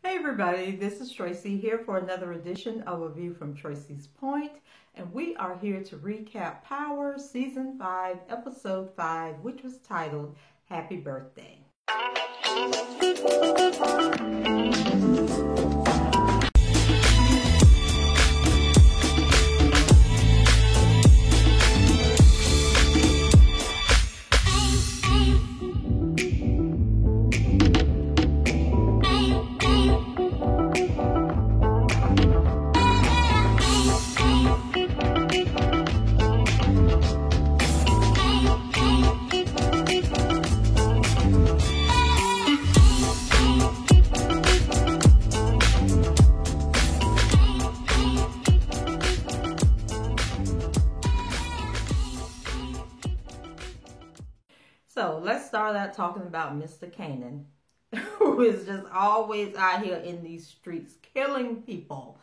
Hey everybody, this is Tracy here for another edition of A View from Tracy's Point, and we are here to recap Power Season 5, Episode 5, which was titled Happy Birthday. So let's start out talking about Mr. Kanan, who is just always out here in these streets killing people.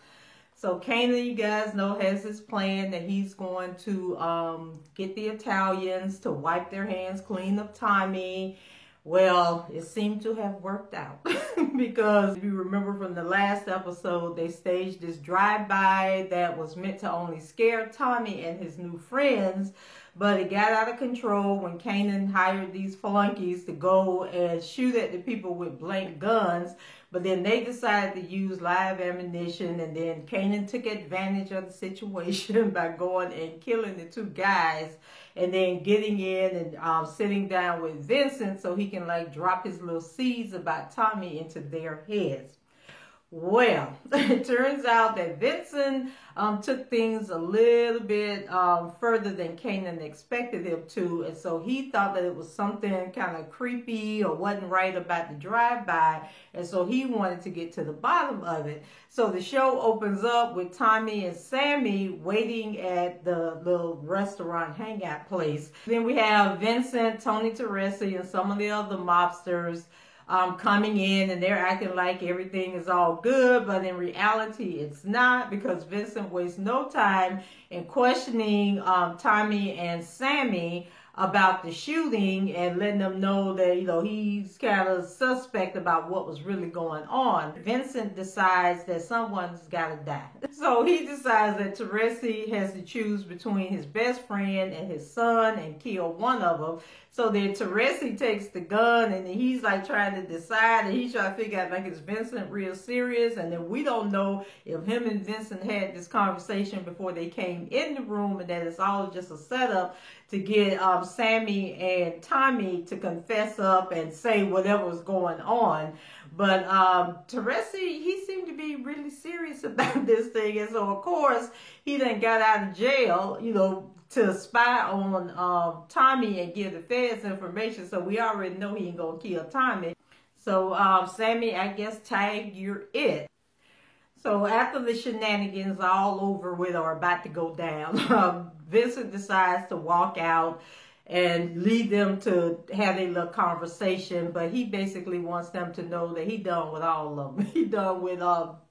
So Kanan, you guys know, has this plan that he's going to get the Italians to wipe their hands clean of Tommy. Well, it seemed to have worked out because if you remember from the last episode, they staged this drive-by that was meant to only scare Tommy and his new friends, but it got out of control when Kanan hired these flunkies to go and shoot at the people with blank guns. But then they decided to use live ammunition, and then Kanan took advantage of the situation by going and killing the two guys and then getting in and sitting down with Vincent so he can like drop his little seeds about Tommy into their heads. Well, it turns out that Vincent took things a little bit further than Kanan expected him to, and so he thought that it was something kind of creepy or wasn't right about the drive-by, and so he wanted to get to the bottom of it. So the show opens up with Tommy and Sammy waiting at the little restaurant hangout place. Then we have Vincent, Tony Teresi, and some of the other mobsters coming in, and they're acting like everything is all good, but in reality it's not, because Vincent wastes no time in questioning Tommy and Sammy about the shooting and letting them know that, you know, he's kind of suspect about what was really going on. Vincent decides that someone's got to die. So he decides that Teresi has to choose between his best friend and his son and kill one of them. So then Teresi takes the gun, and he's like trying to decide, and he's trying to figure out, like, is Vincent real serious? And then we don't know if him and Vincent had this conversation before they came in the room, and that it's all just a setup to get Sammy and Tommy to confess up and say whatever was going on. But Teresi, he seemed to be really serious about this thing, and so of course he then got out of jail, you know, to spy on Tommy and give the feds information. So we already know he ain't gonna kill Tommy. So Sammy, I guess, tag, you're it. So after the shenanigans are all over with or about to go down, Vincent decides to walk out and lead them to have a little conversation, but he basically wants them to know that he done with all of them. He done with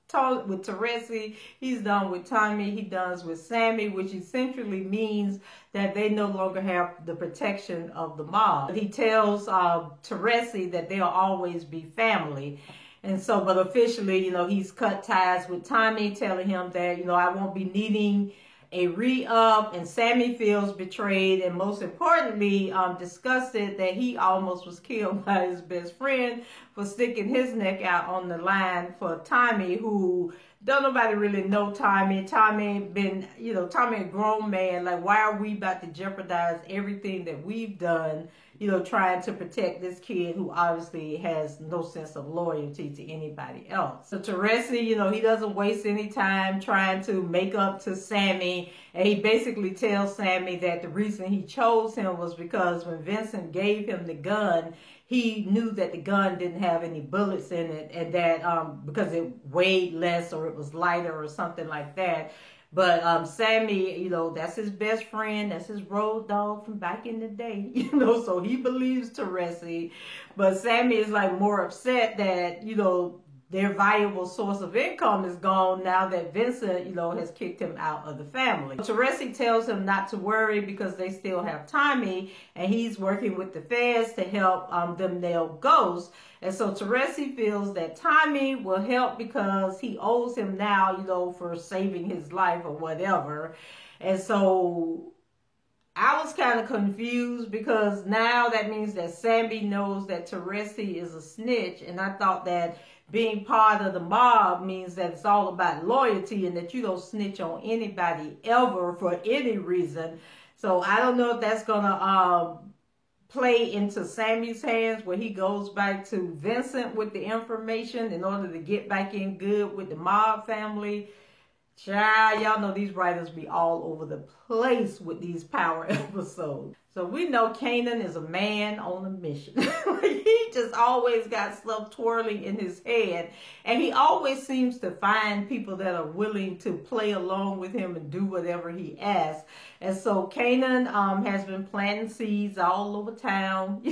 Teresi, he's done with Tommy, he does with Sammy, which essentially means that they no longer have the protection of the mob. He tells Teresi that they'll always be family. And so, but officially, you know, he's cut ties with Tommy, telling him that, you know, I won't be needing a re-up, and Sammy feels betrayed, and most importantly, disgusted that he almost was killed by his best friend for sticking his neck out on the line for Tommy, who don't nobody really know Tommy. Tommy been, you know, Tommy a grown man. Like, why are we about to jeopardize everything that we've done, you know, trying to protect this kid who obviously has no sense of loyalty to anybody else. So Teresi, you know, he doesn't waste any time trying to make up to Sammy, and he basically tells Sammy that the reason he chose him was because when Vincent gave him the gun, he knew that the gun didn't have any bullets in it, and that because it weighed less or it was lighter or something like that. But Sammy, you know, that's his best friend. That's his road dog from back in the day, you know, so he believes Teresi. But Sammy is like more upset that, you know, their valuable source of income is gone now that Vincent, has kicked him out of the family. Teresi tells him not to worry because they still have Tommy, and he's working with the feds to help them nail Ghost. And so Teresi feels that Tommy will help because he owes him now, for saving his life or whatever. And so I was kind of confused because now that means that Sammy knows that Teresi is a snitch, and I thought that being part of the mob means that it's all about loyalty and that you don't snitch on anybody ever for any reason. So I don't know if that's gonna play into Sammy's hands where he goes back to Vincent with the information in order to get back in good with the mob family. Child, y'all know these writers be all over the place with these power episodes. So we know Kanan is a man on a mission. He just always got stuff twirling in his head. And he always seems to find people that are willing to play along with him and do whatever he asks. And so Kanan has been planting seeds all over town,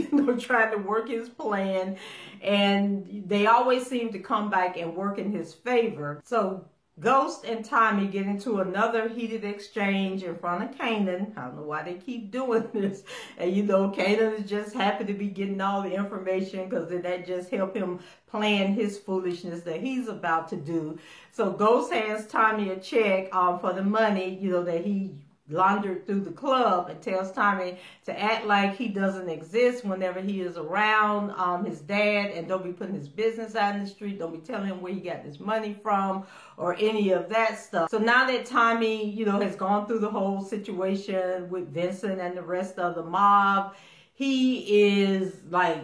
trying to work his plan. And they always seem to come back and work in his favor. So Ghost and Tommy get into another heated exchange in front of Kanan. I don't know why they keep doing this. And Kanan is just happy to be getting all the information because that just helped him plan his foolishness that he's about to do. So Ghost hands Tommy a check for the money, that he laundered through the club, and tells Tommy to act like he doesn't exist whenever he is around his dad, and don't be putting his business out in the street, don't be telling him where he got this money from or any of that stuff. So now that Tommy, has gone through the whole situation with Vincent and the rest of the mob, he is like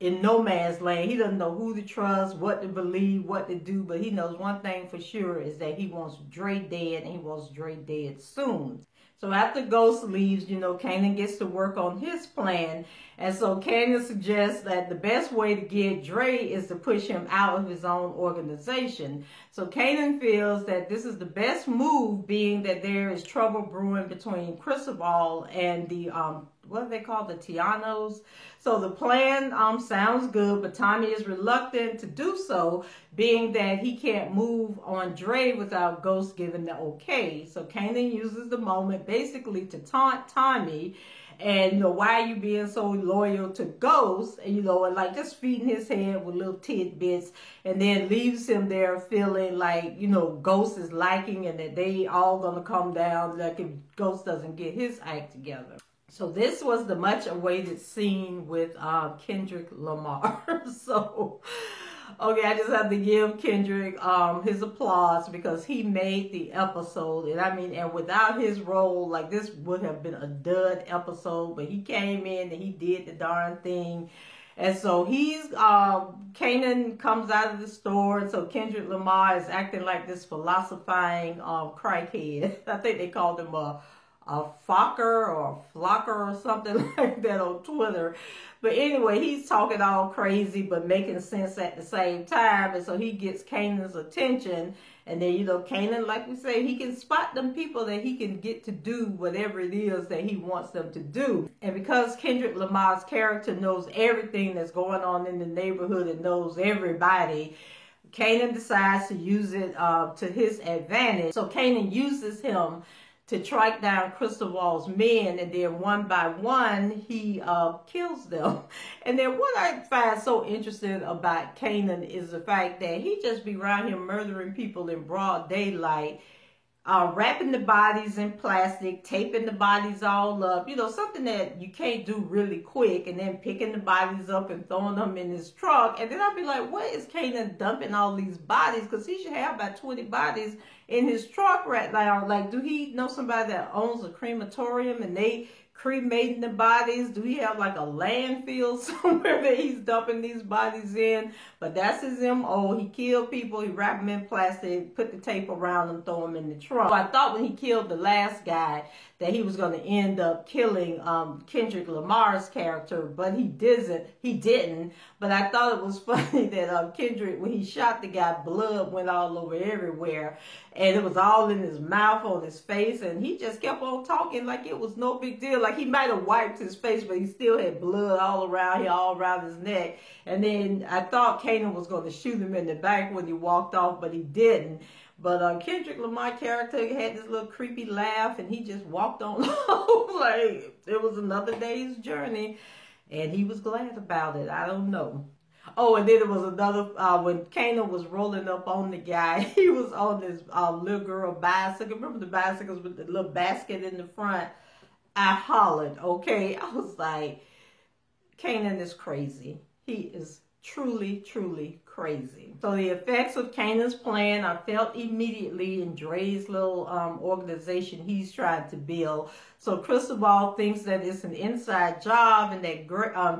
in no man's land. He doesn't know who to trust, what to believe, what to do, but he knows one thing for sure is that he wants Dre dead, and he wants Dre dead soon. So after Ghost leaves, Kanan gets to work on his plan. And so Kanan suggests that the best way to get Dre is to push him out of his own organization. So Kanan feels that this is the best move, being that there is trouble brewing between Cristobal and the, what are they called? The Tianos. So the plan sounds good, but Tommy is reluctant to do so, being that he can't move on Dre without Ghost giving the okay. So Kanan uses the moment basically to taunt Tommy and, why are you being so loyal to Ghost? And, and like just feeding his head with little tidbits, and then leaves him there feeling like, Ghost is liking and that they all gonna come down like if Ghost doesn't get his act together. So this was the much awaited scene with Kendrick Lamar. So, okay, I just have to give Kendrick his applause because he made the episode. And without his role, like this would have been a dud episode, but he came in and he did the darn thing. And so Kanan comes out of the store, and so Kendrick Lamar is acting like this philosophizing crackhead. I think they called him a Fokker or a Flocker or something like that on Twitter. But anyway, he's talking all crazy but making sense at the same time. And so he gets Kanan's attention. And then, Kanan, like we say, he can spot them people that he can get to do whatever it is that he wants them to do. And because Kendrick Lamar's character knows everything that's going on in the neighborhood and knows everybody, Kanan decides to use it to his advantage. So Kanan uses him to track down Cristobal's men, and then one by one, he kills them. And then what I find so interesting about Kanan is the fact that he just be around here murdering people in broad daylight, wrapping the bodies in plastic, taping the bodies all up, something that you can't do really quick, and then picking the bodies up and throwing them in his truck. And then I'll be like, what is Kanan dumping all these bodies? Because he should have about 20 bodies in his truck right now. Like, do he know somebody that owns a crematorium and they cremating the bodies? Do he have like a landfill somewhere that he's dumping these bodies in? But that's his MO. He killed people, he wrapped them in plastic, put the tape around them, throw them in the trunk. So I thought when he killed the last guy that he was going to end up killing Kendrick Lamar's character, but he didn't. But I thought it was funny that Kendrick, when he shot the guy, blood went all over everywhere, and it was all in his mouth, on his face, and he just kept on talking like it was no big deal. like he might have wiped his face, but he still had blood all around here, all around his neck. And then I thought Kanan was going to shoot him in the back when he walked off, but he didn't. But Kendrick Lamar character had this little creepy laugh, and he just walked on off like it was another day's journey, and he was glad about it. I don't know. Oh, and then it was another, when Kanan was rolling up on the guy, he was on this little girl bicycle. Remember the bicycles with the little basket in the front? I hollered, okay? I was like, Kanan is crazy. He is truly, truly crazy. So the effects of Kanan's plan are felt immediately in Dre's little organization he's trying to build. So Cristobal thinks that it's an inside job, and that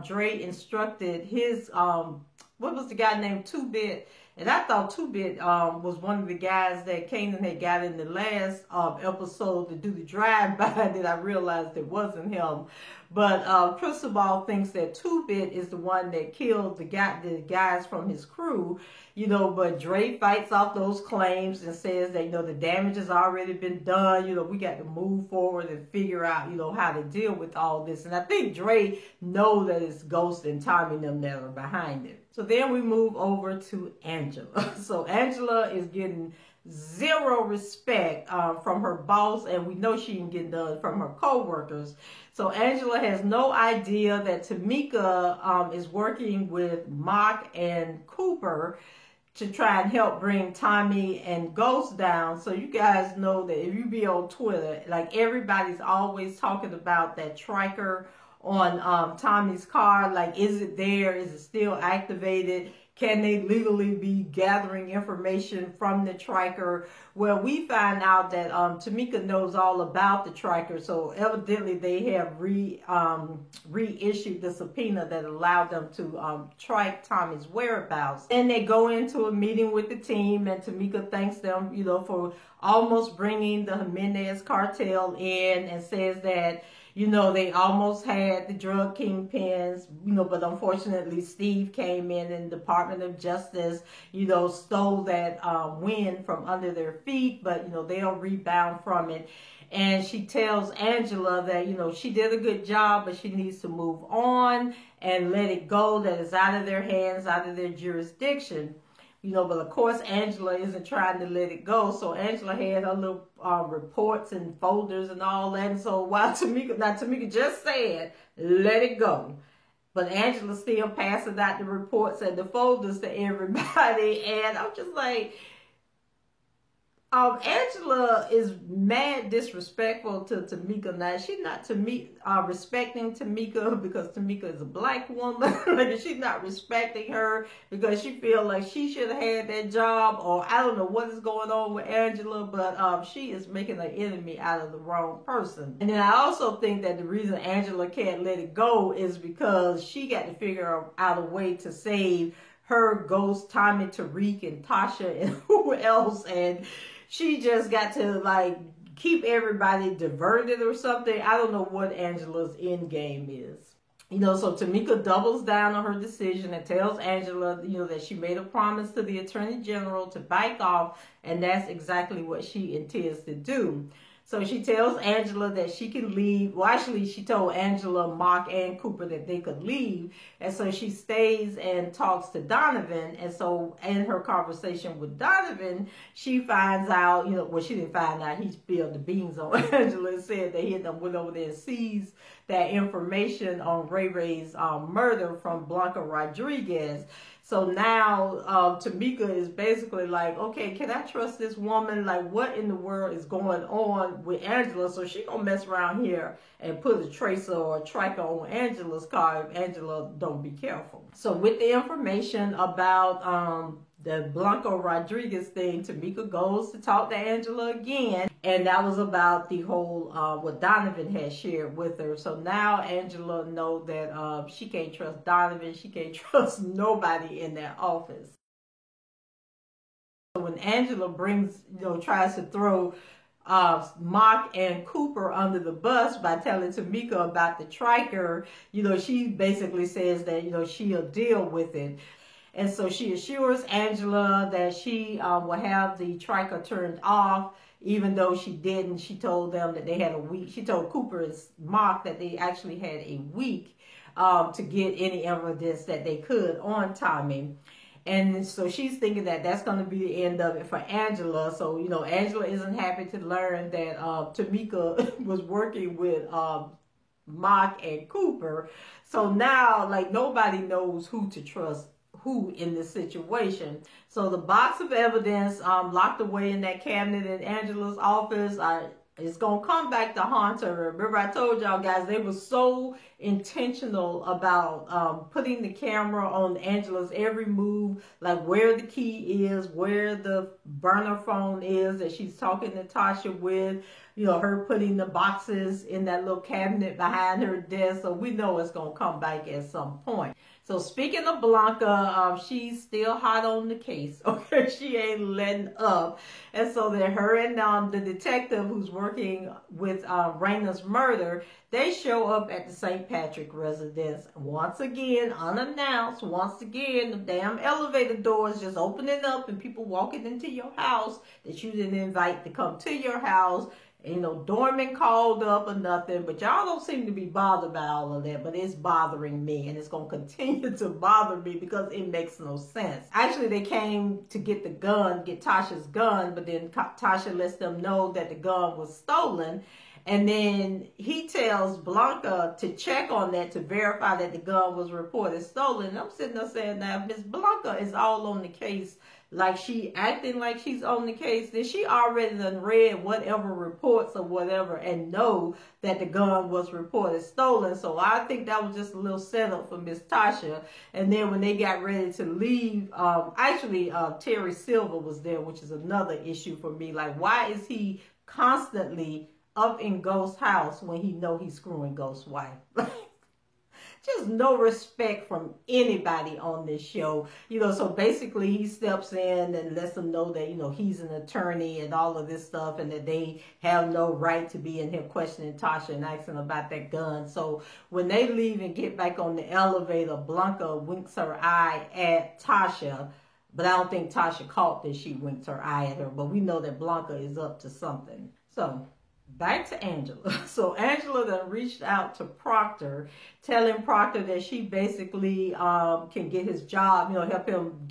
Dre instructed his, what was the guy named 2-Bit? And I thought 2-Bit was one of the guys that Kanan had got in the last episode to do the drive-by, that I realized it wasn't him. But Cristobal thinks that 2-Bit is the one that killed the guys from his crew, you know, but Dre fights off those claims and says that, you know, the damage has already been done. You know, we got to move forward and figure out, you know, how to deal with all this. And I think Dre knows that it's Ghost and Tommy and them that are behind it. So then we move over to Angela. So Angela is getting zero respect from her boss, and we know she ain't getting none from her co-workers. So Angela has no idea that Tamika is working with Mock and Cooper to try and help bring Tommy and Ghost down. So you guys know that if you be on Twitter, like everybody's always talking about that Triker on Tommy's car. Like, is it there? Is it still activated? Can they legally be gathering information from the Triker? Well, we find out that Tamika knows all about the Triker, so evidently they have reissued the subpoena that allowed them to track Tommy's whereabouts. And they go into a meeting with the team, and Tamika thanks them, you know, for almost bringing the Jimenez cartel in, and says that, you know, they almost had the drug kingpins, you know, but unfortunately Steve came in and the Department of Justice, you know, stole that win from under their feet, but, you know, they'll rebound from it. And she tells Angela that, you know, she did a good job, but she needs to move on and let it go, that it's out of their hands, out of their jurisdiction. You know, but of course, Angela isn't trying to let it go. So Angela had her little reports and folders and all that. And so while Tamika just said, let it go. But Angela still passing out the reports and the folders to everybody. And I'm just like, Angela is mad disrespectful to Tamika. Now, she's not respecting Tamika because Tamika is a black woman. Like, she's not respecting her because she feels like she should have had that job, or I don't know what is going on with Angela, but she is making an enemy out of the wrong person. And then I also think that the reason Angela can't let it go is because she got to figure out a way to save her, Ghost, Tommy, Tariq, and Tasha, and who else, and she just got to, like, keep everybody diverted or something. I don't know what Angela's end game is. You know, so Tamika doubles down on her decision and tells Angela, you know, that she made a promise to the Attorney General to back off, and that's exactly what she intends to do. So she tells Angela that she can leave. Well, actually, she told Angela, Mock, and Cooper that they could leave. And so she stays and talks to Donovan. And so in her conversation with Donovan, she finds out, you know, well, she didn't find out. He spilled the beans on Angela and said that he had went over there and seized that information on Ray Ray's murder from Blanca Rodriguez. So now Tamika is basically like, okay, can I trust this woman? Like, what in the world is going on with Angela? So she gonna mess around here and put a tracer or a tracker on Angela's car if Angela don't be careful. So with the information about the Blanca Rodriguez thing, Tamika goes to talk to Angela again. And that was about the whole, what Donovan had shared with her. So now Angela knows that she can't trust Donovan. She can't trust nobody in that office. So when Angela tries to throw Mock and Cooper under the bus by telling Tamika about the Triker, you know, she basically says that, you know, she'll deal with it. And so she assures Angela that she will have the Triker turned off even though she didn't. She told them that they had a week. She told Cooper and Mark that they actually had a week to get any evidence that they could on Tommy. And so she's thinking that that's going to be the end of it for Angela. So, you know, Angela isn't happy to learn that Tamika was working with Mark and Cooper. So now, like, nobody knows who to trust who in this situation. So the box of evidence locked away in that cabinet in Angela's office, it's going to come back to haunt her. Remember, I told y'all guys, they were so intentional about putting the camera on Angela's every move, like where the key is, where the burner phone is that she's talking to Tasha with, you know, her putting the boxes in that little cabinet behind her desk. So we know it's going to come back at some point. So speaking of Blanca, she's still hot on the case. Okay, she ain't letting up. And so then her and the detective who's working with Raina's murder, they show up at the St. Patrick residence once again, unannounced. Once again, the damn elevator doors just opening up and people walking into your house that you didn't invite to come to your house. You know, Dorman called up or nothing, but y'all don't seem to be bothered by all of that, but it's bothering me, and it's going to continue to bother me because it makes no sense. Actually, they came to get the gun, get Tasha's gun, but then Tasha lets them know that the gun was stolen, and then he tells Blanca to check on that to verify that the gun was reported stolen. And I'm sitting there saying, now, Miss Blanca is all on the case, like she acting like she's on the case, then she already done read whatever reports or whatever and know that the gun was reported stolen. So I think that was just a little setup for Miss Tasha. And then when they got ready to leave, actually Terry Silver was there, which is another issue for me. Like, why is he constantly up in Ghost's house when he know he's screwing Ghost's wife? Just no respect from anybody on this show. You know, so basically he steps in and lets them know that, you know, he's an attorney and all of this stuff, and that they have no right to be in here questioning Tasha and asking about that gun. So when they leave and get back on the elevator, Blanca winks her eye at Tasha, but I don't think Tasha caught that she winked her eye at her, but we know that Blanca is up to something. So back to Angela. So Angela then reached out to Proctor, telling Proctor that she basically can get his job, you know, help him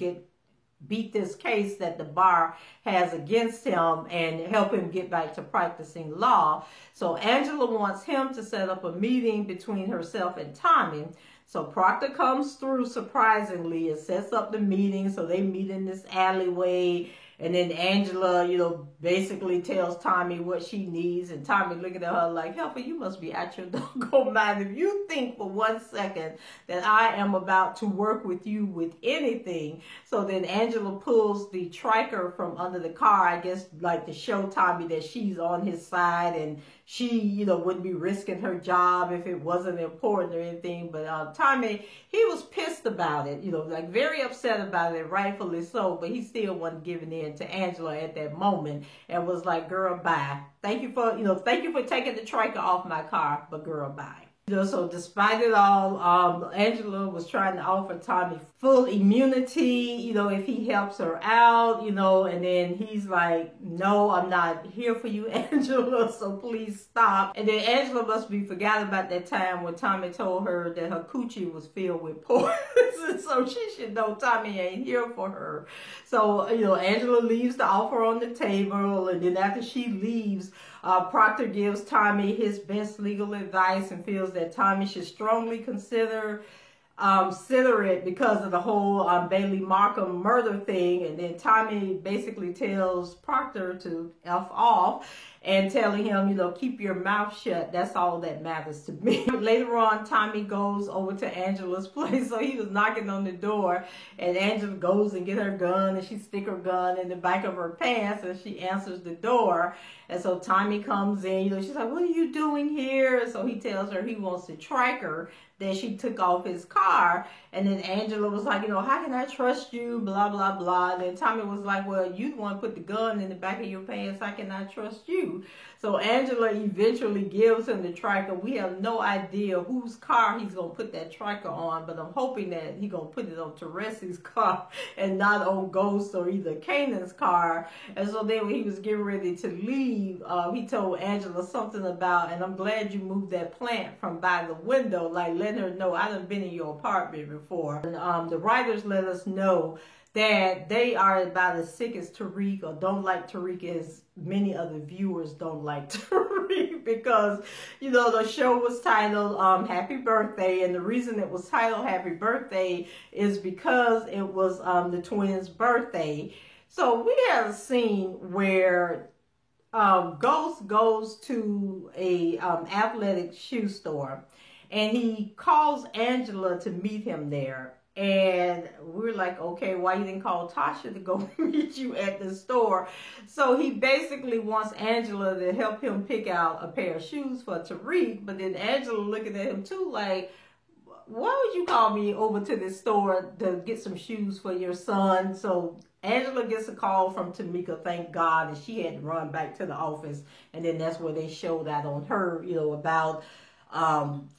beat this case that the bar has against him and help him get back to practicing law. So Angela wants him to set up a meeting between herself and Tommy. So Proctor comes through surprisingly and sets up the meeting. So they meet in this alleyway. And then Angela, you know, basically tells Tommy what she needs. And Tommy looking at her like, Helper, you must be out your doggone mind if you think for 1 second that I am about to work with you with anything. So then Angela pulls the triker from under the car, I guess, like to show Tommy that she's on his side and she, you know, wouldn't be risking her job if it wasn't important or anything. But Tommy, he was pissed about it, you know, like very upset about it, rightfully so. But he still wasn't giving in to Angela at that moment and was like, girl, bye. Thank you for taking the triker off my car, but girl, bye. You know, so despite it all, Angela was trying to offer Tommy full immunity, you know, if he helps her out, you know, and then he's like, no, I'm not here for you, Angela, so please stop. And then Angela must be forgot about that time when Tommy told her that her coochie was filled with poison, so she should know Tommy ain't here for her. So, you know, Angela leaves the offer on the table, and then after she leaves, Proctor gives Tommy his best legal advice and feels that Tommy should strongly consider it because of the whole Bailey Markham murder thing. And then Tommy basically tells Proctor to F off and telling him, you know, keep your mouth shut. That's all that matters to me. Later on, Tommy goes over to Angela's place. So he was knocking on the door and Angela goes and get her gun and she stick her gun in the back of her pants and she answers the door. And so Tommy comes in, you know, she's like, what are you doing here? And so he tells her he wants to track her, that she took off his car. And then Angela was like, you know, how can I trust you? Blah, blah, blah. And then Tommy was like, well, you the one put the gun in the back of your pants. How can I trust you? you. So Angela eventually gives him the triker. We have no idea whose car he's going to put that triker on, but I'm hoping that he's going to put it on Teresi's car and not on Ghost or either Kanan's car. And so then when he was getting ready to leave, he told Angela something about, and I'm glad you moved that plant from by the window, like letting her know I done been in your apartment before. And the writers let us know that they are about as sick as Tariq, or don't like Tariq as many other viewers don't like Tariq, because, you know, the show was titled Happy Birthday, and the reason it was titled Happy Birthday is because it was the twins' birthday. So we had a scene where Ghost goes to a athletic shoe store, and he calls Angela to meet him there. And we're like, okay, why you didn't call Tasha to go meet you at the store? So he basically wants Angela to help him pick out a pair of shoes for Tariq. But then Angela looking at him too like, why would you call me over to this store to get some shoes for your son? So Angela gets a call from Tamika, thank God, and she had to run back to the office. And then that's where they showed that on her, you know, about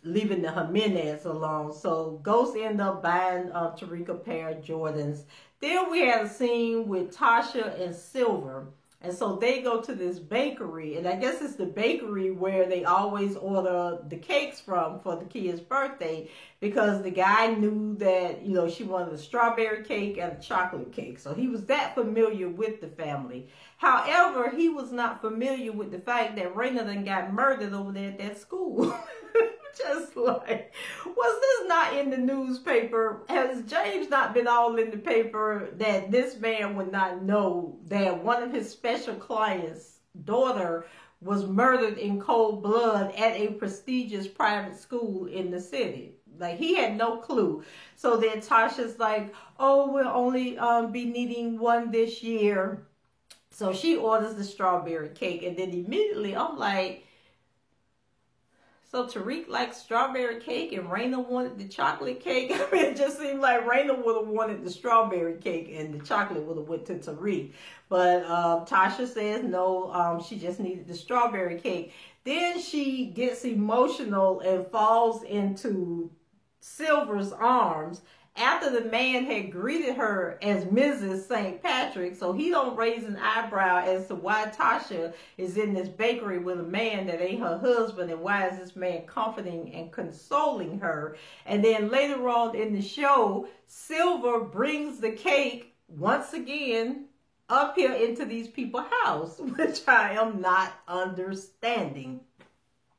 leaving the Jimenez alone. So Ghost ended up buying Tariq a pair of Jordans. Then we had a scene with Tasha and Silver. And so they go to this bakery, and I guess it's the bakery where they always order the cakes from for the kid's birthday, because the guy knew that, you know, she wanted a strawberry cake and a chocolate cake. So he was that familiar with the family. However, he was not familiar with the fact that Raina done got murdered over there at that school. Just like, was this not in the newspaper? Has James not been all in the paper that this man would not know that one of his special clients' daughter was murdered in cold blood at a prestigious private school in the city? Like, he had no clue. So then Tasha's like, oh, we'll only be needing one this year. So she orders the strawberry cake, and then immediately I'm like, so Tariq likes strawberry cake and Raina wanted the chocolate cake. I mean, it just seemed like Raina would have wanted the strawberry cake and the chocolate would have went to Tariq. But Tasha says no, she just needed the strawberry cake. Then she gets emotional and falls into Silver's arms after the man had greeted her as Mrs. St. Patrick. So he don't raise an eyebrow as to why Tasha is in this bakery with a man that ain't her husband, and why is this man comforting and consoling her. And then later on in the show, Silver brings the cake once again up here into these people's house, which I am not understanding.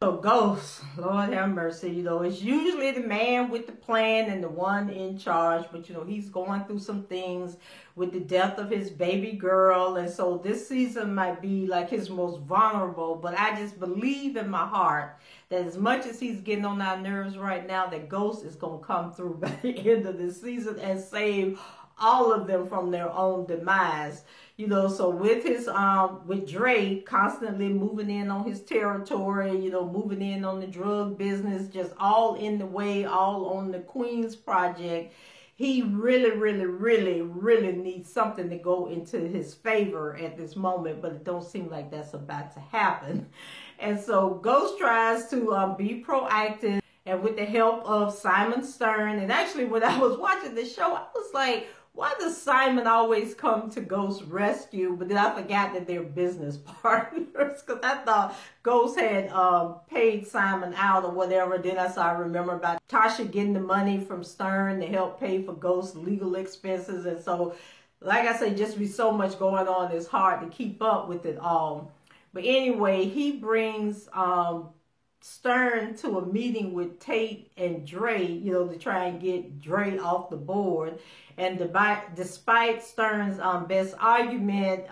So Ghost, Lord have mercy, you know, it's usually the man with the plan and the one in charge, but you know, he's going through some things with the death of his baby girl, and so this season might be like his most vulnerable. But I just believe in my heart that as much as he's getting on our nerves right now, that Ghost is going to come through by the end of this season and save all of them from their own demise. You know, so with his, with Dre constantly moving in on his territory, you know, moving in on the drug business, just all in the way, all on the Queen's Project, he really needs something to go into his favor at this moment, but it don't seem like that's about to happen. And so Ghost tries to be proactive, and with the help of Simon Stern. And actually, when I was watching the show, I was like, why does Simon always come to Ghost's rescue? But then I forgot that they're business partners, because I thought Ghost had paid Simon out or whatever. Then I remember about Tasha getting the money from Stern to help pay for Ghost's legal expenses. And so, like I say, just be so much going on, it's hard to keep up with it all. But anyway, he brings Stern to a meeting with Tate and Dre, you know, to try and get Dre off the board. And despite Stern's best argument,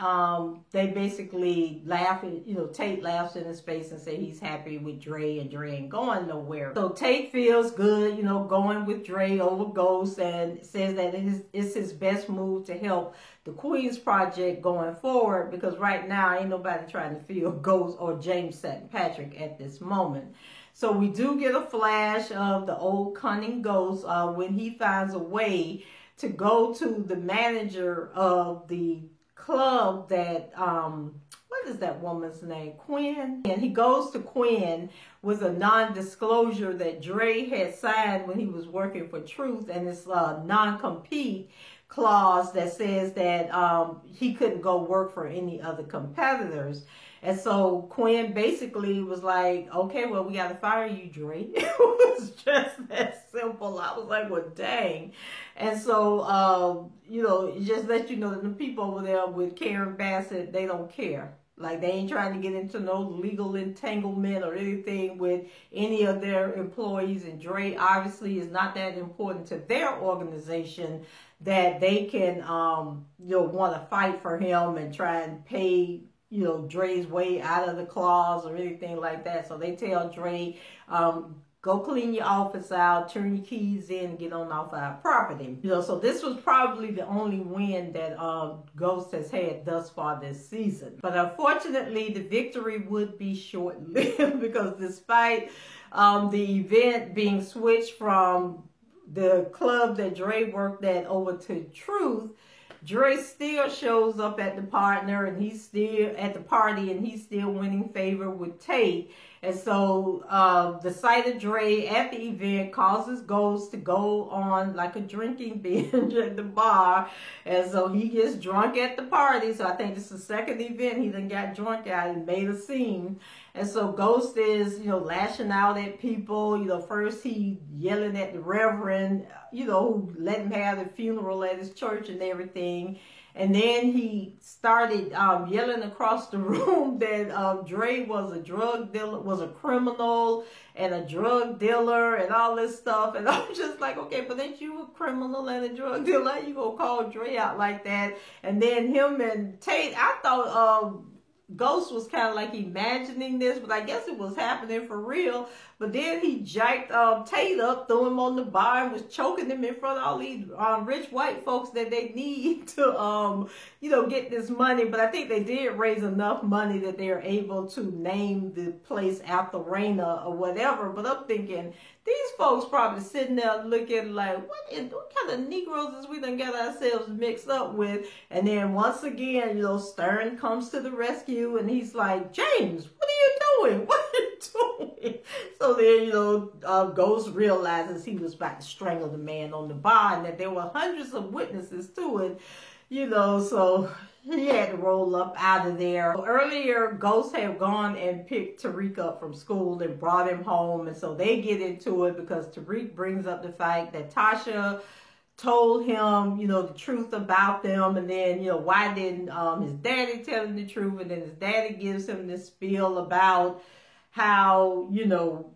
they basically laugh at, you know, Tate laughs in his face and say he's happy with Dre, and Dre ain't going nowhere. So Tate feels good, you know, going with Dre over Ghost, and says that it's his best move to help the Queen's Project going forward, because right now ain't nobody trying to feel Ghost or James St. Patrick at this moment. So we do get a flash of the old cunning Ghost when he finds a way to go to the manager of the club that, what what is that woman's name? Quinn. And he goes to Quinn with a non-disclosure that Dre had signed when he was working for Truth, and it's a non-compete clause that says that he couldn't go work for any other competitors. And so Quinn basically was like, okay, well, we got to fire you, Dre. It was just that simple. I was like, well, dang. And so, you know, it just let you know that the people over there with Karen Bassett, they don't care. Like, they ain't trying to get into no legal entanglement or anything with any of their employees. And Dre obviously is not that important to their organization that they can, you know, want to fight for him and try and pay, you know, Dre's way out of the clause or anything like that. So they tell Dre, go clean your office out, turn your keys in, and get on off our property. You know, so this was probably the only win that Ghost has had thus far this season. But unfortunately, the victory would be short-lived because despite the event being switched from the club that Dre worked at over to Truth, Dre still shows up at the partner, and he's still at the party, and he's still winning favor with Tate. And so the sight of Dre at the event causes Ghost to go on like a drinking binge at the bar. And so he gets drunk at the party. So I think this is the second event he done got drunk at and made a scene. And so Ghost is, you know, lashing out at people. You know, first he yelling at the Reverend, you know, who let him have the funeral at his church and everything. And then he started yelling across the room that Dre was a drug dealer, was a criminal and a drug dealer and all this stuff. And I'm just like, okay, but ain't you a criminal and a drug dealer? How you gonna call Dre out like that? And then him and Tate, I thought Ghost was kind of like imagining this, but I guess it was happening for real. But then he jacked Tate up, threw him on the bar, and was choking him in front of all these rich white folks that they need to, you know, get this money. But I think they did raise enough money that they're able to name the place after Raina or whatever. But I'm thinking, these folks probably sitting there looking like, what kind of Negroes is we done got ourselves mixed up with? And then once again, you know, Stern comes to the rescue, and he's like, James, what are you doing? What are you doing? So then, you know, Ghost realizes he was about to strangle the man on the bar, and that there were hundreds of witnesses to it, you know, so he had to roll up out of there. Earlier, Ghost had gone and picked Tariq up from school and brought him home. And so they get into it because Tariq brings up the fact that Tasha told him, you know, the truth about them. And then, you know, why didn't his daddy tell him the truth? And then his daddy gives him this spiel about how, you know,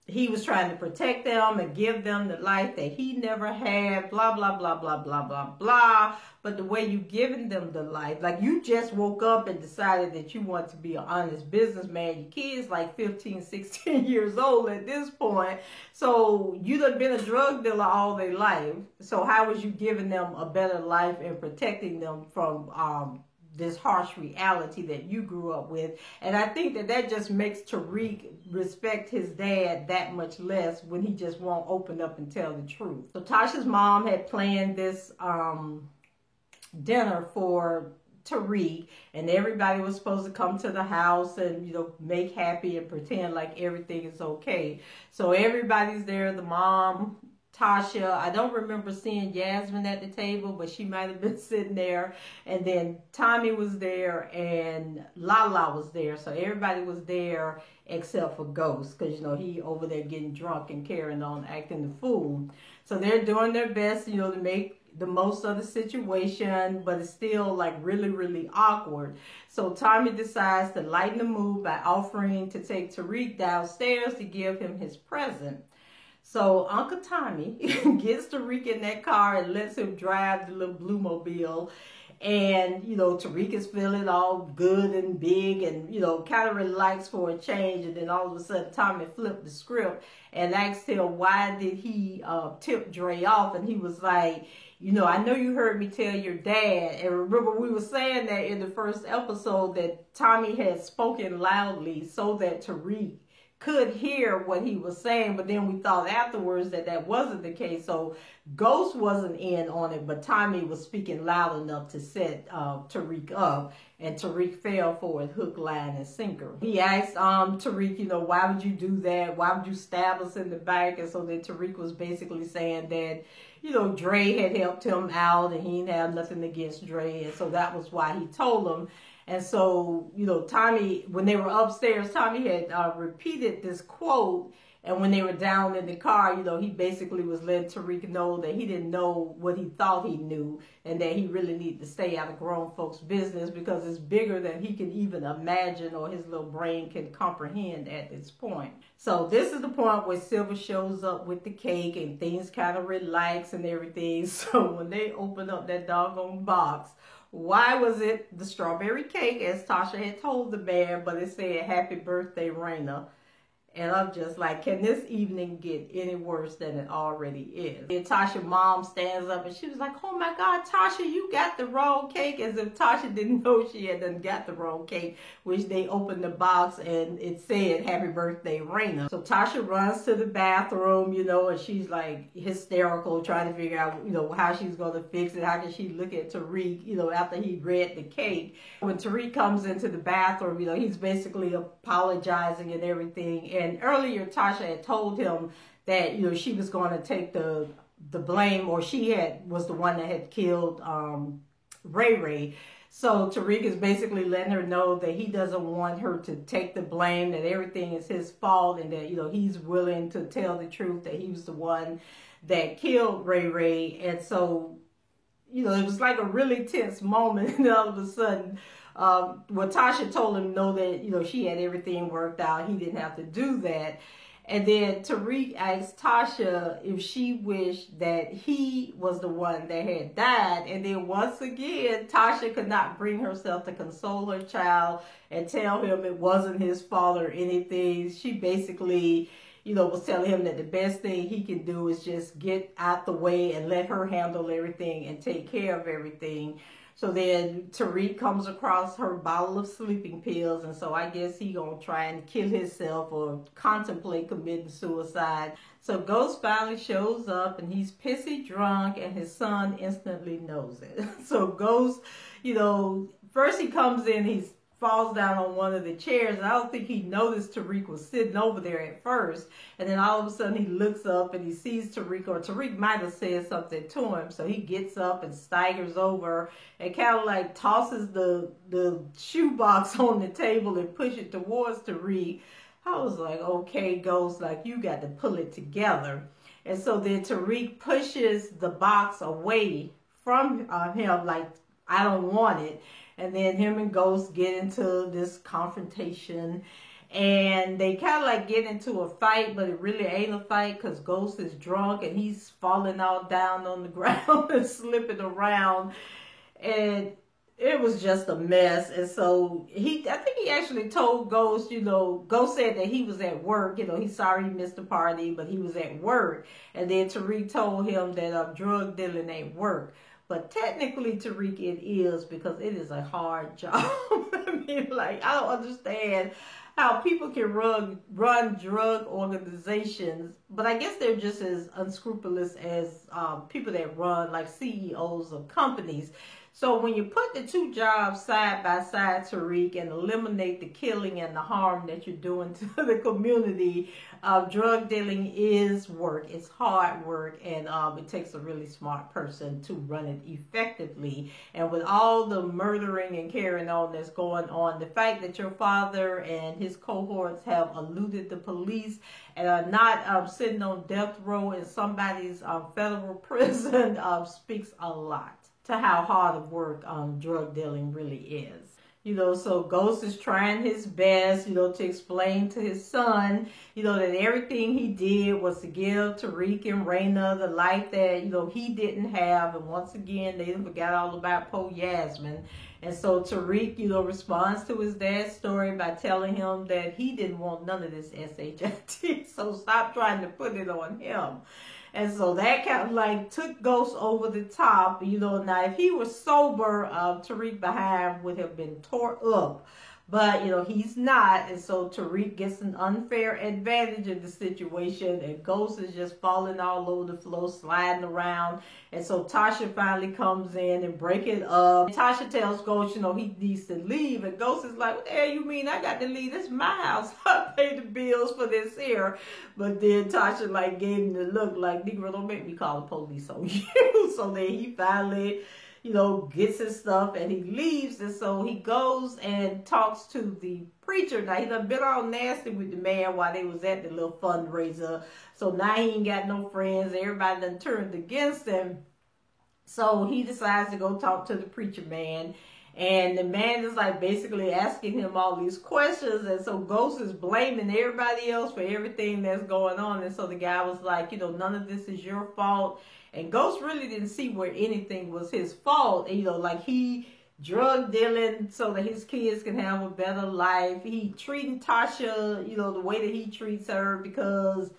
he was trying to protect them and give them the life that he never had, blah, blah, blah, blah, blah, blah, blah. But the way you giving them the life, like you just woke up and decided that you want to be an honest businessman. Your kid's like 15, 16 years old at this point. So you done been a drug dealer all their life. So how was you giving them a better life and protecting them from this harsh reality that you grew up with? And I think that that just makes Tariq respect his dad that much less when he just won't open up and tell the truth. So Tasha's mom had planned this dinner for Tariq, and everybody was supposed to come to the house and, you know, make happy and pretend like everything is okay. So everybody's there, the mom, Tasha. I don't remember seeing Yasmin at the table, but she might have been sitting there. And then Tommy was there and Lala was there. So everybody was there except for Ghost, because, you know, he over there getting drunk and carrying on, acting the fool. So they're doing their best, you know, to make the most of the situation, but it's still like really, really awkward. So Tommy decides to lighten the mood by offering to take Tariq downstairs to give him his present. So Uncle Tommy gets Tariq in that car and lets him drive the little Blue Mobile. And, you know, Tariq is feeling all good and big and, you know, kind of relaxed for a change. And then all of a sudden, Tommy flipped the script and asked him, why did he tip Dre off? And he was like, you know, I know you heard me tell your dad. And remember, we were saying that in the first episode that Tommy had spoken loudly so that Tariq could hear what he was saying, but then we thought afterwards that that wasn't the case. So Ghost wasn't in on it, but Tommy was speaking loud enough to set Tariq up, and Tariq fell for it hook, line, and sinker. He asked Tariq, you know, why would you do that? Why would you stab us in the back? And so then Tariq was basically saying that, you know, Dre had helped him out and he didn't have nothing against Dre, and so that was why he told him. And so, you know, Tommy, when they were upstairs, Tommy had repeated this quote. And when they were down in the car, you know, he basically was letting Tariq know that he didn't know what he thought he knew, and that he really needed to stay out of grown folks' business because it's bigger than he can even imagine or his little brain can comprehend at this point. So this is the point where Silver shows up with the cake and things kind of relax and everything. So when they open up that doggone box, why was it the strawberry cake, as Tasha had told the man, but it said, "Happy birthday, Raina." And I'm just like, can this evening get any worse than it already is? And Tasha's mom stands up and she was like, oh my God, Tasha, you got the wrong cake. As if Tasha didn't know she had done got the wrong cake, which they opened the box and it said, "Happy birthday, Raina." So Tasha runs to the bathroom, you know, and she's like hysterical, trying to figure out, you know, how she's going to fix it. How can she look at Tariq, you know, after he read the cake? When Tariq comes into the bathroom, you know, he's basically apologizing and everything. And earlier, Tasha had told him that, you know, she was going to take the blame, or she was the one that had killed Ray Ray. So Tariq is basically letting her know that he doesn't want her to take the blame, that everything is his fault, and that, you know, he's willing to tell the truth, that he was the one that killed Ray Ray. And so, you know, it was like a really tense moment, and all of a sudden, when Tasha told him no, that, you know, she had everything worked out, he didn't have to do that. And then Tariq asked Tasha if she wished that he was the one that had died. And then once again, Tasha could not bring herself to console her child and tell him it wasn't his fault or anything. She basically, you know, was telling him that the best thing he can do is just get out the way and let her handle everything and take care of everything. So then Tariq comes across her bottle of sleeping pills, and so I guess he gonna try and kill himself or contemplate committing suicide. So Ghost finally shows up, and he's pissy drunk, and his son instantly knows it. So Ghost, you know, first he comes in, he falls down on one of the chairs, and I don't think he noticed Tariq was sitting over there at first. And then all of a sudden he looks up and he sees Tariq, or Tariq might have said something to him. So he gets up and staggers over and kind of like tosses the shoebox on the table and pushes it towards Tariq. I was like, okay, Ghost, like, you got to pull it together. And so then Tariq pushes the box away from him, like, I don't want it. And then him and Ghost get into this confrontation, and they kind of like get into a fight, but it really ain't a fight because Ghost is drunk and he's falling all down on the ground and slipping around, and it was just a mess. And so I think he actually told Ghost, you know, Ghost said that he was at work, you know, he's sorry he missed the party, but he was at work. And then Tariq told him that drug dealing ain't work. But technically, Tariq, it is, because it is a hard job. I mean, like, I don't understand how people can run drug organizations, but I guess they're just as unscrupulous as people that run, like, CEOs of companies. So when you put the two jobs side by side, Tariq, and eliminate the killing and the harm that you're doing to the community, drug dealing is work. It's hard work, and it takes a really smart person to run it effectively. And with all the murdering and carrying on that's going on, the fact that your father and his cohorts have eluded the police and are not sitting on death row in somebody's federal prison speaks a lot to how hard of work drug dealing really is. You know, so Ghost is trying his best, you know, to explain to his son, you know, that everything he did was to give Tariq and Raina the life that, you know, he didn't have. And once again, they forgot all about Po Yasmin. And so Tariq, you know, responds to his dad's story by telling him that he didn't want none of this SHIT. So stop trying to put it on him. And so that kind of like took Ghost over the top, you know. Now, if he was sober, Tariq behind would have been tore up. But, he's not. And so Tariq gets an unfair advantage of the situation. And Ghost is just falling all over the floor, sliding around. And so Tasha finally comes in and break it up. And Tasha tells Ghost, he needs to leave. And Ghost is like, what the hell you mean I got to leave? This is my house. I pay the bills for this here. But then Tasha gave him the look like, Negro, don't make me call the police on you. So then he finally gets his stuff and he leaves. And so he goes and talks to the preacher. Now, he done been all nasty with the man while they was at the little fundraiser. So now he ain't got no friends. Everybody done turned against him. So he decides to go talk to the preacher man. And the man is basically asking him all these questions. And so Ghost is blaming everybody else for everything that's going on. And so the guy was like, none of this is your fault. And Ghost really didn't see where anything was his fault. And, he drug dealing so that his kids can have a better life. He treating Tasha, the way that he treats her because,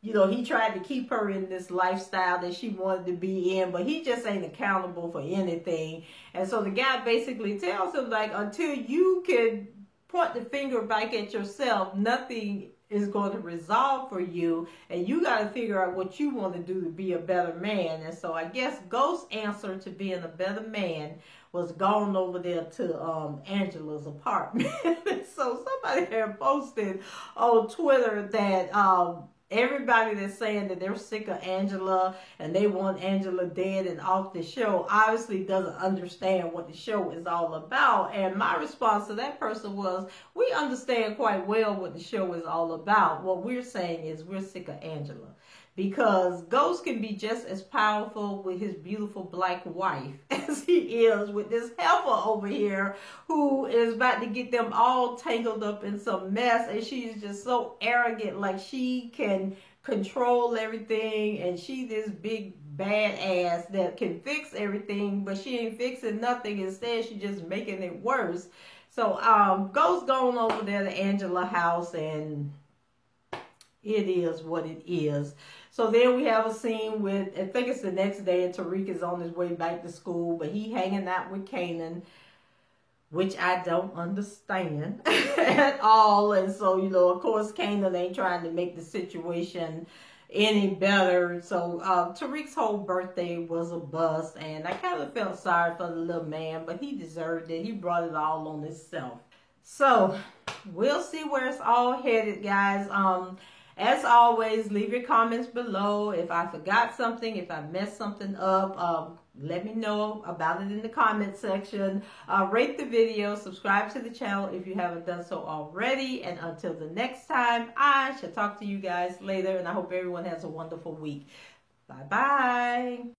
he tried to keep her in this lifestyle that she wanted to be in, but he just ain't accountable for anything. And so the guy basically tells him, until you can point the finger back at yourself, nothing is going to resolve for you, and you got to figure out what you want to do to be a better man. And so I guess Ghost's answer to being a better man was going over there to Angela's apartment. So somebody had posted on Twitter that everybody that's saying that they're sick of Angela and they want Angela dead and off the show obviously doesn't understand what the show is all about. And my response to that person was, we understand quite well what the show is all about. What we're saying is we're sick of Angela. Because Ghost can be just as powerful with his beautiful black wife as he is with this heifer over here who is about to get them all tangled up in some mess. And she's just so arrogant, like she can control everything. And she's this big badass that can fix everything, but she ain't fixing nothing. Instead, she's just making it worse. So Ghost going over there to Angela's house, and it is what it is. So then we have a scene with, I think it's the next day, and Tariq is on his way back to school, but he hanging out with Kanan, which I don't understand at all. And so, of course, Kanan ain't trying to make the situation any better. So Tariq's whole birthday was a bust, and I kind of felt sorry for the little man, but he deserved it. He brought it all on himself. So we'll see where it's all headed, guys. As always, leave your comments below. If I forgot something, if I messed something up, let me know about it in the comment section. Rate the video, subscribe to the channel if you haven't done so already. And until the next time, I shall talk to you guys later. And I hope everyone has a wonderful week. Bye-bye.